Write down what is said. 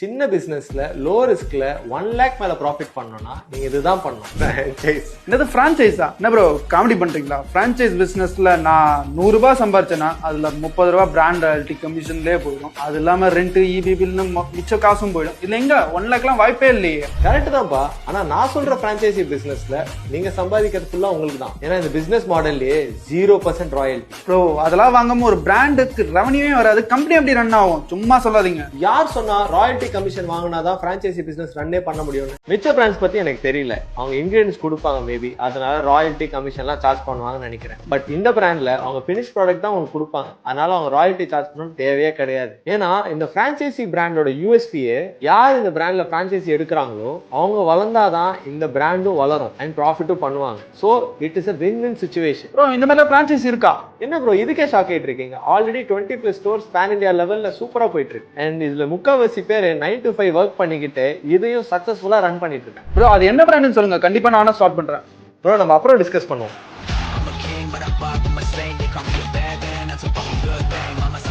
சின்ன பிசினஸ்ல low ரிஸ்க்ல 1 lakh மேல ப்ராஃபிட் பண்ணணும்னா நீங்க இதுதான் பண்ணணும். ஃப்ரான்ச்சைஸ். என்னது ஃப்ரான்ச்சைஸா? என்ன ப்ரோ காமெடி பண்றீங்களா? ஃப்ரான்ச்சைஸ் பிசினஸ்ல நான் 100 ரூபாய் சம்பாரிச்சேன்னா அதுல 30 ரூபாய் பிராண்ட் ராயல்டி கமிஷன்லேயே போயிடும். அது இல்லாம ரெண்ட் இபி பில்னு மிச்ச காசும் போயிடும். இதுல எங்க 1 lakh வாய்ப்பே இல்லையே. கரெக்ட் தான்ப்பா. ஆனா நான் சொல்ற ஃப்ரான்ச்சைசி பிசினஸ்ல நீங்க சம்பாதிக்கிறது ஃபுல்லா உங்களுக்கு தான். ஏன்னா இந்த பிசினஸ் மாடல்லயே 0% ராயல்டி. ப்ரோ அதெல்லாம் வாங்காம ஒரு பிராண்டுக்கு ரெவன்யூவே வராது. கம்பெனி எப்படி ரன் ஆகும்? சும்மா சொல்லாதீங்க. யார் சொன்னா ராயல்டி கமிஷன் வாங்கினாதான் பிரான்ச்சைசி பிசினஸ் ரன்னே பண்ண முடியும்? மிச்ச பிராண்ட்ஸ் பத்தி எனக்கு தெரியல. அவங்க இன்கிரியன்ஸ் கொடுப்பாங்க மேபி, அதனால ராயல்டி கமிஷன்லாம் சார்ஜ் பண்ணுவாங்கன்னு நினைக்கிறேன். பட் இந்த பிராண்ட்ல அவங்க பினிஷ் ப்ராடக்ட் தான் உங்களுக்கு கொடுப்பாங்க. அதனால அவங்க ராயல்டி சார்ஜ் பண்ணணும் தேவையே கிடையாது. ஏன்னா இந்த பிரான்ச்சைசி பிராண்டோட யூஎஸ்பியே யார் இந்த பிராண்ட்ல பிரான்ச்சைசி எடுக்கிறாங்களோ அவங்க வளர்ந்தாதான் இந்த பிராண்டும் வளரும் அண்ட் ப்ராஃபிட்டும் பண்ணுவாங்க. So it is a win-win situation. Bro இந்த மாதிரி பிரான்ச்சைஸ் இருக்கா? என்ன ப்ரோ இதுக்கே ஷாக் ஆயிட்டு இருக்கீங்க? ஆல்ரெடி 20+ ஸ்டோர்ஸ் பேன் இந்தியா லெவல்ல சூப்பரா போயிட்டு இருக்கு. அண்ட் இதுல முக்கால்வாசி பேர் 9 to 5 ஒர்க் பண்ணிக்கிட்டு இதையும் சக்சஸ்ஃபுல்லா ரன் பண்ணிட்டு இருக்காங்க. ப்ரோ அது என்ன பிராண்ட்னு சொல்லுங்க, கண்டிப்பா நானும் ஸ்டார்ட் பண்றேன். ப்ரோ நம்ம அப்புறம் டிஸ்கஸ் பண்ணுவோம். I'm a king, but I fuck with my saint. They call me a bad man, that's a fucking good thing. I'm a